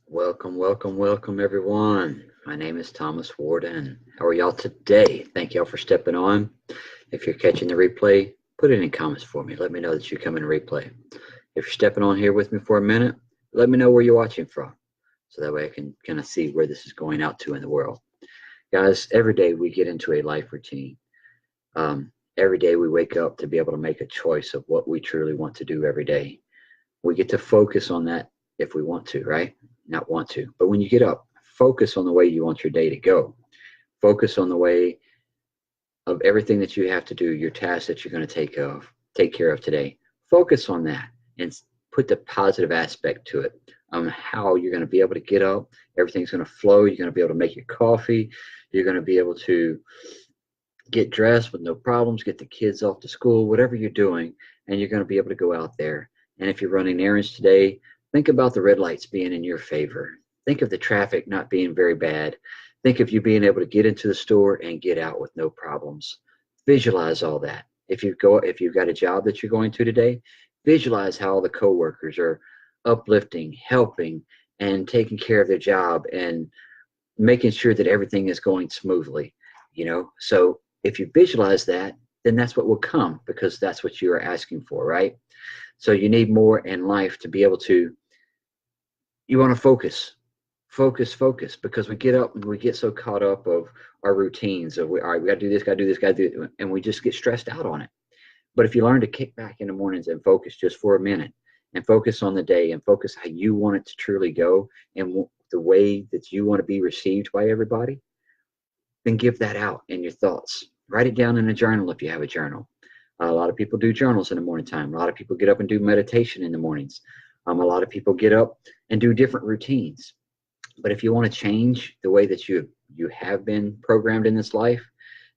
Welcome, welcome, welcome, everyone. My name is Thomas Warden. How are y'all today? Thank y'all for stepping on. If you're catching the replay, put it in comments for me. Let me know that you come in replay. If you're stepping on here with me for a minute, let me know where you're watching from, so that way I can kind of see where this is going out to in the world. Guys, every day we get into a life routine. Every day we wake up to be able to make a choice of what we truly want to do every day. We get to focus on that if we want to, right? Not want to, but when you get up, focus on the way you want your day to go. Focus on the way of everything that you have to do, your tasks that you're going to take care of today. Focus on that and put the positive aspect to it on how you're going to be able to get up. Everything's going to flow. You're going to be able to make your coffee. You're going to be able to get dressed with no problems, get the kids off to school, whatever you're doing, and you're going to be able to go out there. And if you're running errands today, think about the red lights being in your favor. Think of the traffic not being very bad. Think of you being able to get into the store and get out with no problems. Visualize all that. If you've got a job that you're going to today, visualize how all the coworkers are uplifting, helping, and taking care of their job and making sure that everything is going smoothly. So if you visualize that, then that's what will come, because that's what you are asking for, right? So you need more in life to be able to, you want to focus, because we get up and we get so caught up of our routines of, all right, we got to do this, got to do this, got to do it, and we just get stressed out on it. But if you learn to kick back in the mornings and focus just for a minute and focus on the day and focus how you want it to truly go and the way that you want to be received by everybody, then give that out in your thoughts. Write it down in a journal if you have a journal. A lot of people do journals in the morning time. A lot of people get up and do meditation in the mornings. A lot of people get up and do different routines. But if you want to change the way that you have been programmed in this life,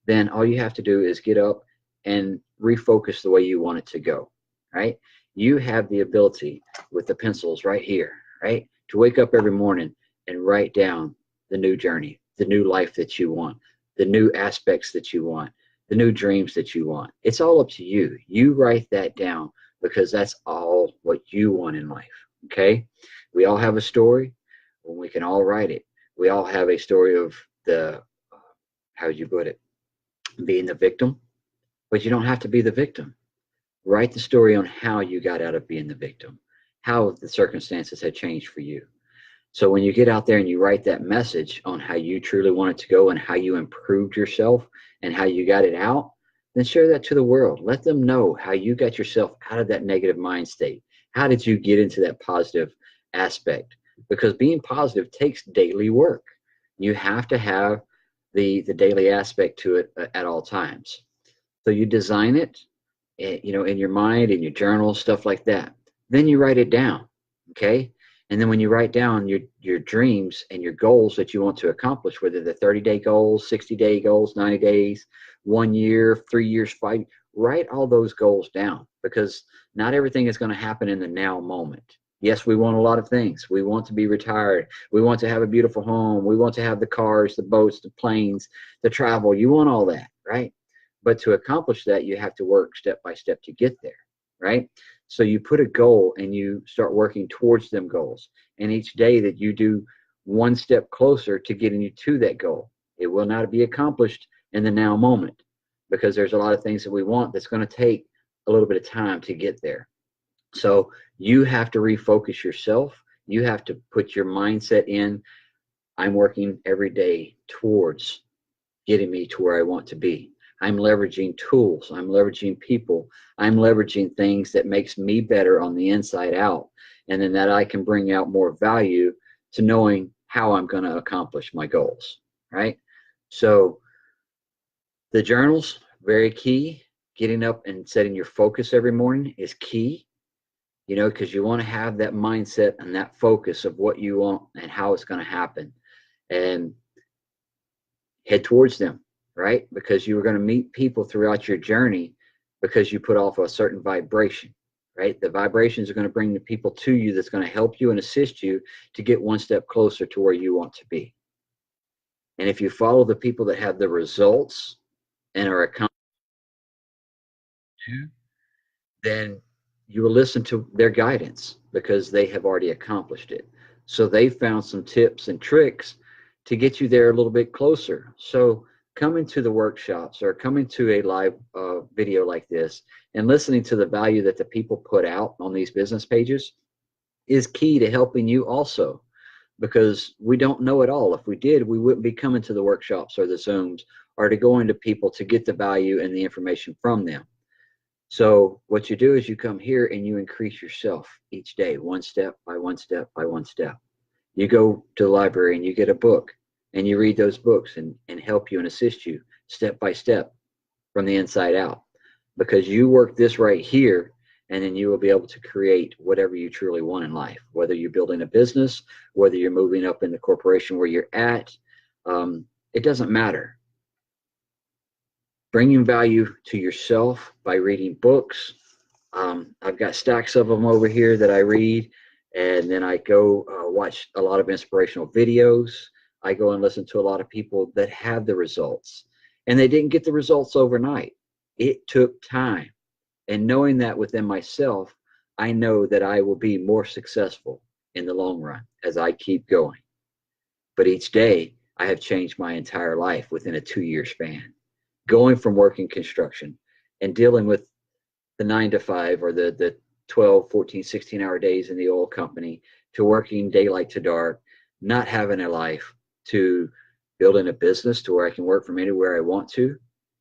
then all you have to do is get up and refocus the way you want it to go, right? You have the ability with the pencils right here, right, to wake up every morning and write down the new journey, the new life that you want, the new aspects that you want, the new dreams that you want. It's all up to you. You write that down, because that's all what you want in life, okay? We all have a story, and we can all write it. We all have a story of the, how would you put it, being the victim, but you don't have to be the victim. Write the story on how you got out of being the victim, how the circumstances had changed for you. So when you get out there and you write that message on how you truly want it to go and how you improved yourself and how you got it out, then share that to the world. Let them know how you got yourself out of that negative mind state. How did you get into that positive aspect? Because being positive takes daily work. You have to have the daily aspect to it at all times. So you design it, in your mind, in your journal, stuff like that. Then you write it down, okay? And then when you write down your dreams and your goals that you want to accomplish, whether they're 30-day goals, 60-day goals, 90 days, 1 year, 3 years, write all those goals down, because not everything is going to happen in the now moment. Yes, we want a lot of things. We want to be retired. We want to have a beautiful home. We want to have the cars, the boats, the planes, the travel. You want all that, right? But to accomplish that, you have to work step by step to get there, right? So you put a goal and you start working towards them goals. And each day that you do one step closer to getting you to that goal, it will not be accomplished in the now moment, because there's a lot of things that we want that's going to take a little bit of time to get there. So you have to refocus yourself. You have to put your mindset in, I'm working every day towards getting me to where I want to be. I'm leveraging tools. I'm leveraging people. I'm leveraging things that makes me better on the inside out. And then that I can bring out more value to knowing how I'm going to accomplish my goals, right? So the journals, very key. Getting up and setting your focus every morning is key, because you want to have that mindset and that focus of what you want and how it's going to happen. And head towards them, right? Because you are going to meet people throughout your journey, because you put off a certain vibration, right? The vibrations are going to bring the people to you that's going to help you and assist you to get one step closer to where you want to be. And if you follow the people that have the results and are accountable to, then you will listen to their guidance, because they have already accomplished it. So they found some tips and tricks to get you there a little bit closer. So coming to the workshops or coming to a live video like this and listening to the value that the people put out on these business pages is key to helping you also, because we don't know it all. If we did, we wouldn't be coming to the workshops or the Zooms or to going to people to get the value and the information from them. So what you do is you come here and you increase yourself each day, one step by one step by one step. You go to the library and you get a book and you read those books and help you and assist you step by step from the inside out, because you work this right here, and then you will be able to create whatever you truly want in life, whether you're building a business, whether you're moving up in the corporation where you're at. It doesn't matter. Bringing value to yourself by reading books. I've got stacks of them over here that I read, and then I go watch a lot of inspirational videos. I go and listen to a lot of people that have the results, and they didn't get the results overnight. It took time. And knowing that within myself, I know that I will be more successful in the long run as I keep going. But each day, I have changed my entire life within a 2-year span. Going from working construction and dealing with the 9 to 5 or the 12, 14, 16-hour days in the oil company, to working daylight to dark, not having a life, to building a business to where I can work from anywhere I want to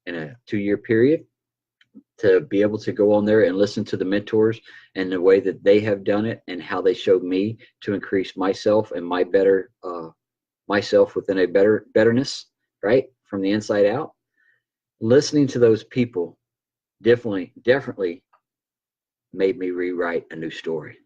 in a 2-year period, to be able to go on there and listen to the mentors and the way that they have done it and how they showed me to increase myself and my better myself within a betterness, right, from the inside out. Listening to those people definitely made me rewrite a new story,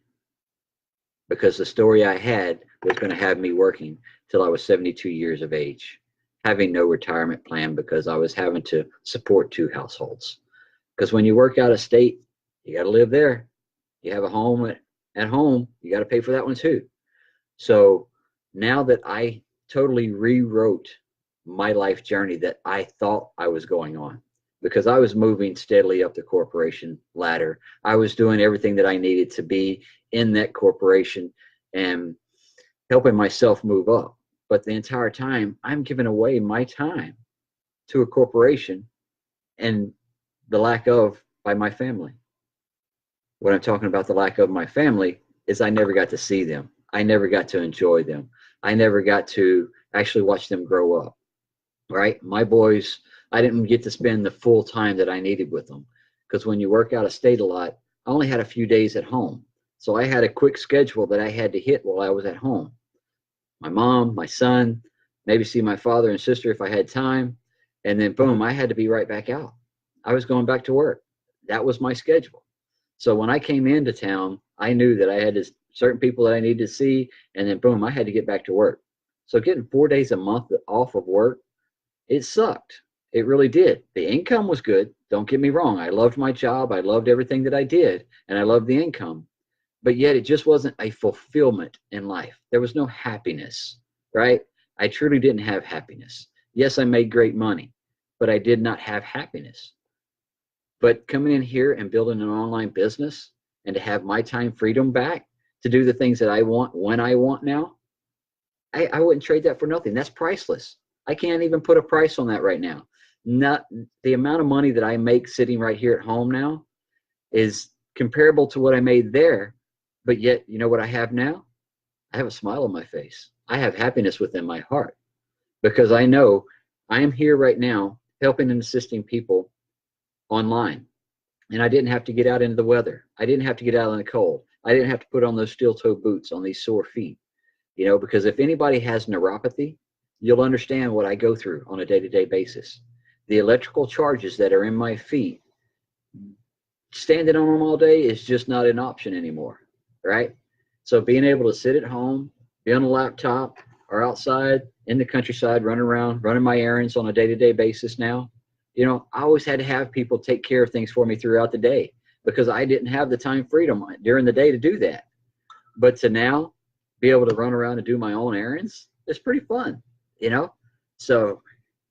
because the story I had was going to have me working till I was 72 years of age, having no retirement plan because I was having to support 2 households. Because when you work out of state, you got to live there. You have a home at home, you got to pay for that one too. So now that I totally rewrote my life journey that I thought I was going on, because I was moving steadily up the corporation ladder. I was doing everything that I needed to be in that corporation and helping myself move up. But the entire time, I'm giving away my time to a corporation, and the lack of by my family. What I'm talking about, the lack of my family, is I never got to see them. I never got to enjoy them. I never got to actually watch them grow up, right? My boys, I didn't get to spend the full time that I needed with them, because when you work out of state a lot, I only had a few days at home. So I had a quick schedule that I had to hit while I was at home. My mom, my son, maybe see my father and sister if I had time, and then boom, I had to be right back out. I was going back to work. That was my schedule. So when I came into town, I knew that I had certain people that I needed to see, and then boom, I had to get back to work. So getting 4 days a month off of work, it sucked. It really did. The income was good. Don't get me wrong. I loved my job. I loved everything that I did, and I loved the income. But yet it just wasn't a fulfillment in life. There was no happiness, right? I truly didn't have happiness. Yes, I made great money, but I did not have happiness. But coming in here and building an online business and to have my time freedom back to do the things that I want when I want now, I wouldn't trade that for nothing. That's priceless. I can't even put a price on that right now. Not the amount of money that I make sitting right here at home now is comparable to what I made there. But yet, you know what I have now? I have a smile on my face. I have happiness within my heart, because I know I am here right now helping and assisting people online. And I didn't have to get out into the weather. I didn't have to get out in the cold. I didn't have to put on those steel toe boots on these sore feet, because if anybody has neuropathy, you'll understand what I go through on a day-to-day basis. The electrical charges that are in my feet, standing on them all day is just not an option anymore, right? So being able to sit at home, be on a laptop or outside in the countryside, running around, running my errands on a day-to-day basis now, I always had to have people take care of things for me throughout the day, because I didn't have the time freedom during the day to do that. But to now be able to run around and do my own errands, it's pretty fun, So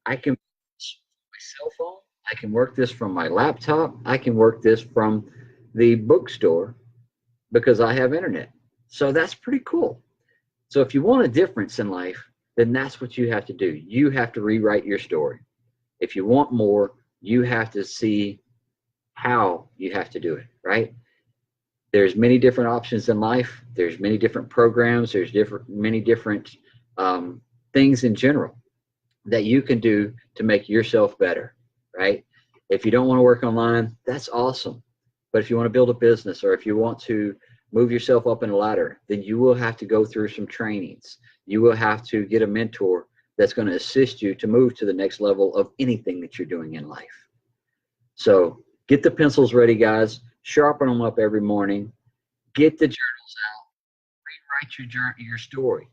I can my cell phone, I can work this from my laptop, I can work this from the bookstore because I have internet. So that's pretty cool. So if you want a difference in life, then that's what you have to do. You have to rewrite your story. If you want more, you have to see how you have to do it, right? There's many different options in life. There's many different programs. There's many different things in general that you can do to make yourself better, right? If you don't want to work online, that's awesome. But if you want to build a business, or if you want to move yourself up in a ladder, then you will have to go through some trainings. You will have to get a mentor that's going to assist you to move to the next level of anything that you're doing in life. So get the pencils ready, guys. Sharpen them up every morning. Get the journals out. Rewrite your story.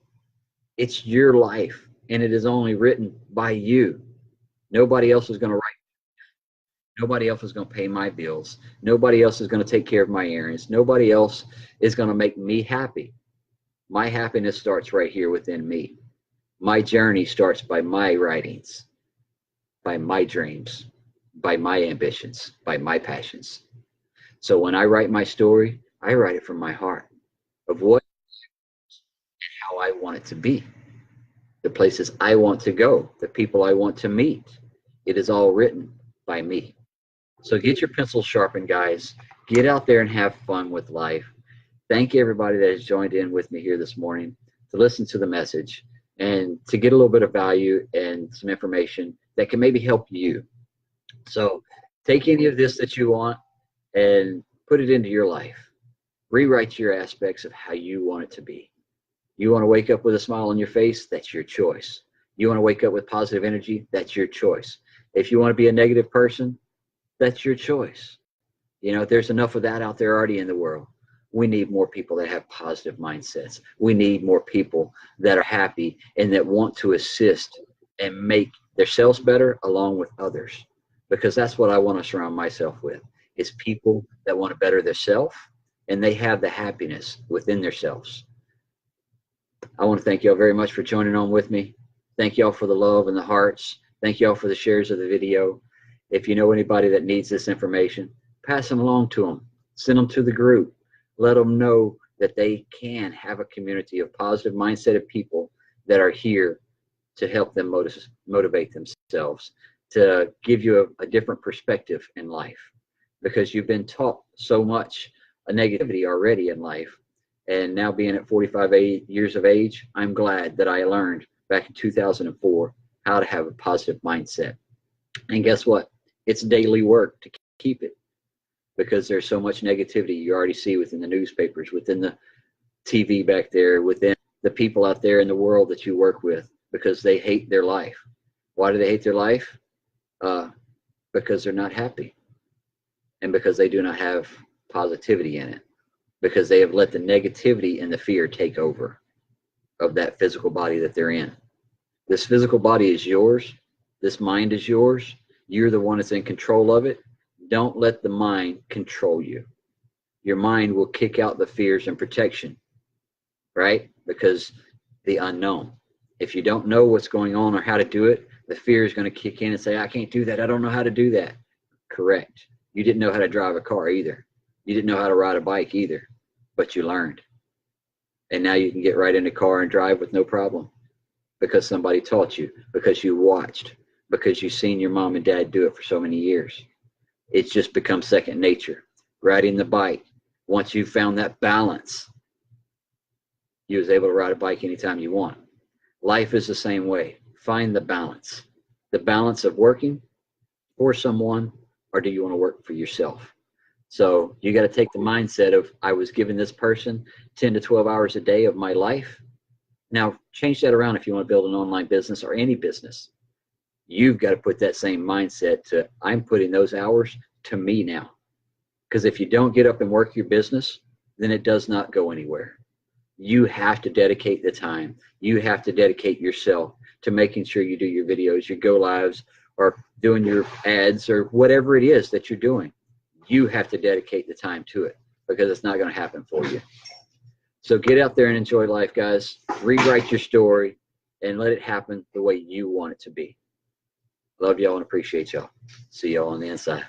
It's your life, and it is only written by you. Nobody else is going to write. Nobody else is going to pay my bills. Nobody else is going to take care of my errands. Nobody else is going to make me happy. My happiness starts right here within me. My journey starts by my writings, by my dreams, by my ambitions, by my passions. So when I write my story, I write it from my heart of what and how I want it to be, the places I want to go, the people I want to meet. It is all written by me. So get your pencils sharpened, guys. Get out there and have fun with life. Thank everybody that has joined in with me here this morning to listen to the message and to get a little bit of value and some information that can maybe help you. So take any of this that you want and put it into your life. Rewrite your aspects of how you want it to be. You want to wake up with a smile on your face? That's your choice. You want to wake up with positive energy? That's your choice. If you want to be a negative person, that's your choice. You know, there's enough of that out there already in the world. We need more people that have positive mindsets. We need more people that are happy and that want to assist and make themselves better along with others. Because that's what I want to surround myself with, is people that want to better themselves and they have the happiness within themselves. I want to thank y'all very much for joining on with me. Thank y'all for the love and the hearts. Thank y'all for the shares of the video. If you know anybody that needs this information, pass them along to them. Send them to the group. Let them know that they can have a community of positive mindset of people that are here to help them motivate themselves, to give you a different perspective in life, because you've been taught so much negativity already in life. And now being at 45 years of age, I'm glad that I learned back in 2004 how to have a positive mindset. And guess what? It's daily work to keep it, because there's so much negativity you already see within the newspapers, within the TV back there, within the people out there in the world that you work with, because they hate their life. Why do they hate their life? Because they're not happy, and because they do not have positivity in it, because they have let the negativity and the fear take over of that physical body that they're in. This physical body is yours. This mind is yours. You're the one that's in control of it. Don't let the mind control you. Your mind will kick out the fears and protection, right? Because the unknown. If you don't know what's going on or how to do it, the fear is going to kick in and say, I can't do that. I don't know how to do that. Correct. You didn't know how to drive a car either. You didn't know how to ride a bike either, but you learned. And now you can get right in the car and drive with no problem, because somebody taught you, because you watched, because you've seen your mom and dad do it for so many years. It's just become second nature. Riding the bike, once you found that balance, you was able to ride a bike anytime you want. Life is the same way. Find the balance of working for someone, or do you want to work for yourself? So you got to take the mindset of, I was given this person 10 to 12 hours a day of my life. Now change that around if you want to build an online business or any business. You've got to put that same mindset to, I'm putting those hours to me now. Because if you don't get up and work your business, then it does not go anywhere. You have to dedicate the time. You have to dedicate yourself to making sure you do your videos, your go lives, or doing your ads, or whatever it is that you're doing. You have to dedicate the time to it, because it's not going to happen for you. So get out there and enjoy life, guys. Rewrite your story and let it happen the way you want it to be. Love y'all and appreciate y'all. See y'all on the inside.